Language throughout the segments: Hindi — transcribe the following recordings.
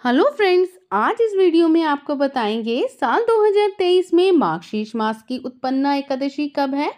हेलो फ्रेंड्स, आज इस वीडियो में आपको बताएंगे साल 2023 में मार्गशीर्ष मास की उत्पन्ना एकादशी कब है,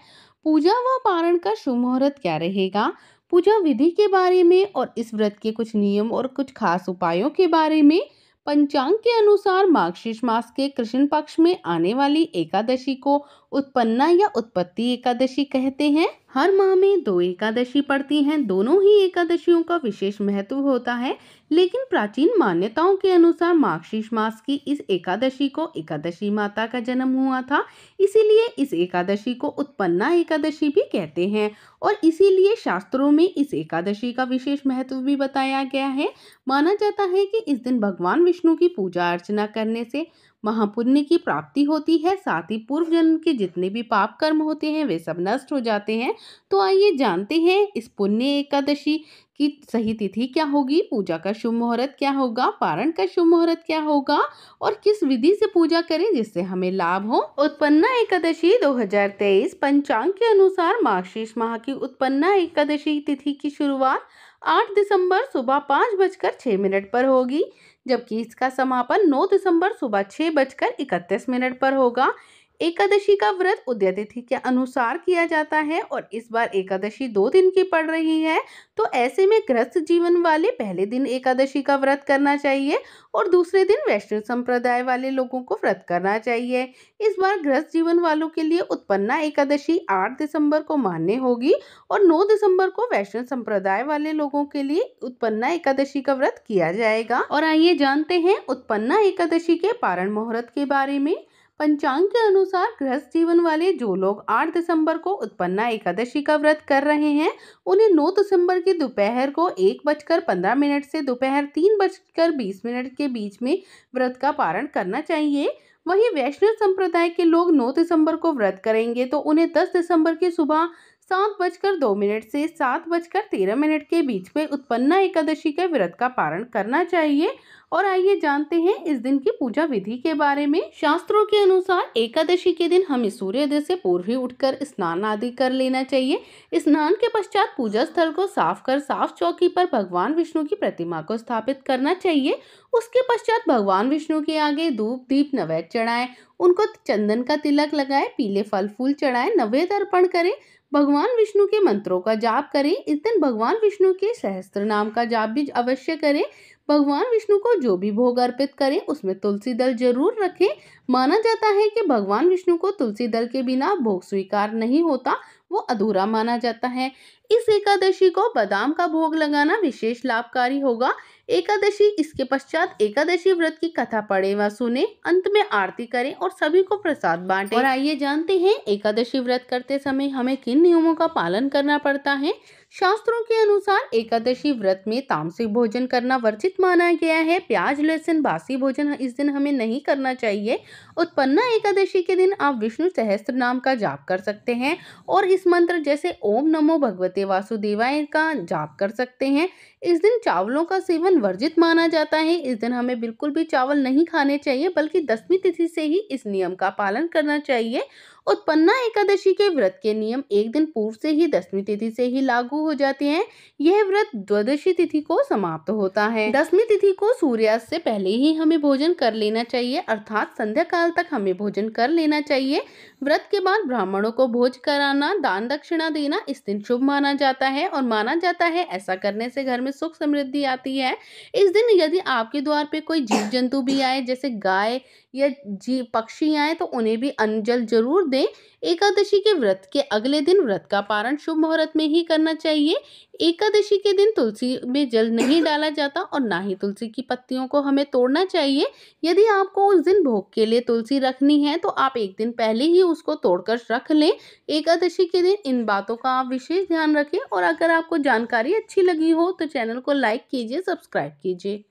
पूजा व पारण का शुभ मुहूर्त क्या रहेगा, पूजा विधि के बारे में और इस व्रत के कुछ नियम और कुछ खास उपायों के बारे में। पंचांग के अनुसार मार्गशीर्ष मास के कृष्ण पक्ष में आने वाली एकादशी को उत्पन्ना या उत्पत्ति एकादशी कहते हैं। हर माह में 2 एकादशी पड़ती हैं। दोनों ही एकादशियों का विशेष महत्व होता है, लेकिन प्राचीन मान्यताओं के अनुसार मार्गशीर्ष मास की इस एकादशी को एकादशी माता का जन्म हुआ था, इसीलिए इस एकादशी को उत्पन्ना एकादशी भी कहते हैं और इसीलिए शास्त्रों में इस एकादशी का विशेष महत्व भी बताया गया है। माना जाता है कि इस दिन भगवान विष्णु की पूजा अर्चना करने से महापुण्य की प्राप्ति होती है, साथ ही पूर्व जन्म के जितने भी पाप कर्म होते हैं वे सब नष्ट हो जाते हैं। तो आइए जानते हैं इस पुण्य एकादशी की सही तिथि क्या होगी, पूजा का शुभ मुहूर्त क्या होगा, पारण का शुभ मुहूर्त क्या होगा और किस विधि से पूजा करें जिससे हमें लाभ हो। उत्पन्ना एकादशी 2023 पंचांग के अनुसार मार्गशीर्ष माह की उत्पन्ना एकादशी तिथि की शुरुआत 8 दिसंबर सुबह 5:06 पर होगी, जबकि इसका समापन 9 दिसंबर सुबह 6:31 पर होगा। एकादशी का व्रत उदय तिथि के अनुसार किया जाता है और इस बार एकादशी 2 दिन की पड़ रही है, तो ऐसे में गृहस्थ जीवन वाले पहले दिन एकादशी का व्रत करना चाहिए और दूसरे दिन वैष्णव संप्रदाय वाले लोगों को व्रत करना चाहिए। इस बार गृहस्थ जीवन वालों के लिए उत्पन्ना एकादशी 8 दिसंबर को मान्य होगी और 9 दिसंबर को वैष्णव संप्रदाय वाले लोगों के लिए उत्पन्ना एकादशी का व्रत किया जाएगा। और आइए जानते हैं उत्पन्ना एकादशी के पारण मुहूर्त के बारे में। पंचांग के अनुसार गृहस्थ जीवन वाले जो लोग 8 दिसंबर को उत्पन्ना एकादशी का व्रत कर रहे हैं, उन्हें 9 दिसंबर की दोपहर को 1:15 से दोपहर 3:20 के बीच में व्रत का पारण करना चाहिए। वहीं वैष्णव संप्रदाय के लोग 9 दिसंबर को व्रत करेंगे तो उन्हें 10 दिसंबर की सुबह 7:02 से 7:13 के बीच में उत्पन्ना एकादशी के व्रत का पारण करना चाहिए। और आइए जानते हैं इस दिन की पूजा विधि के बारे में। शास्त्रों के अनुसार एकादशी के दिन हमें सूर्योदय से पूर्व ही उठकर स्नान आदि कर लेना चाहिए। स्नान के पश्चात पूजा स्थल को साफ कर साफ चौकी पर भगवान विष्णु की प्रतिमा को स्थापित करना चाहिए। उसके पश्चात भगवान विष्णु के आगे धूप दीप नैवेद्य चढ़ाएं, उनको चंदन का तिलक लगाएं, पीले फल फूल चढ़ाएं, नैवेद्य अर्पण करें, भगवान विष्णु के मंत्रों का जाप करें। इस दिन भगवान विष्णु के सहस्त्र नाम का जाप भी अवश्य करें। भगवान विष्णु को जो भी भोग अर्पित करें उसमें तुलसी दल जरूर रखें। माना जाता है कि भगवान विष्णु को तुलसी दल के बिना भोग स्वीकार नहीं होता, वो अधूरा माना जाता है। इस एकादशी को बादाम का भोग लगाना विशेष लाभकारी होगा। एकादशी इसके पश्चात एकादशी व्रत की कथा पढ़े व सुने, अंत में आरती करें और सभी को प्रसाद बांटें। और आइए जानते हैं एकादशी व्रत करते समय हमें किन नियमों का पालन करना पड़ता है। शास्त्रों के अनुसार एकादशी व्रत में तामसिक भोजन करना वर्जित माना गया है। प्याज लहसुन बासी भोजन इस दिन हमें नहीं करना चाहिए। उत्पन्ना एकादशी के दिन आप विष्णु सहस्त्र नाम का जाप कर सकते हैं और इस मंत्र जैसे ओम नमो भगवते वासुदेवाय का जाप कर सकते हैं। इस दिन चावलों का सेवन वर्जित माना जाता है। इस दिन हमें बिल्कुल भी चावल नहीं खाने चाहिए, बल्कि 10वीं तिथि से ही इस नियम का पालन करना चाहिए। उत्पन्ना एकादशी के व्रत के नियम एक दिन पूर्व से ही 10वीं तिथि से ही लागू हो जाते हैं। यह व्रत द्वादशी तिथि को समाप्त होता है। 10वीं तिथि को सूर्यास्त से पहले ही हमें भोजन कर लेना चाहिए, अर्थात संध्या काल तक हमें भोजन कर लेना चाहिए। व्रत के बाद ब्राह्मणों को भोज कराना, दान दक्षिणा देना इस दिन शुभ माना जाता है और माना जाता है ऐसा करने से घर में सुख समृद्धि आती है। इस दिन यदि आपके द्वार पे कोई जीव जंतु भी आए, जैसे गाय या जी पक्षी आए, तो उन्हें भी अन्न जल जरूर दें। एकादशी के व्रत के अगले दिन व्रत का पारण शुभ मुहूर्त में ही करना चाहिए। एकादशी के दिन तुलसी में जल नहीं डाला जाता और ना ही तुलसी की पत्तियों को हमें तोड़ना चाहिए। यदि आपको उस दिन भोग के लिए तुलसी रखनी है तो आप एक दिन पहले ही उसको तोड़कर रख लें। एकादशी के दिन इन बातों का आप विशेष ध्यान रखें और अगर आपको जानकारी अच्छी लगी हो तो चैनल को लाइक कीजिए, सब्सक्राइब कीजिए।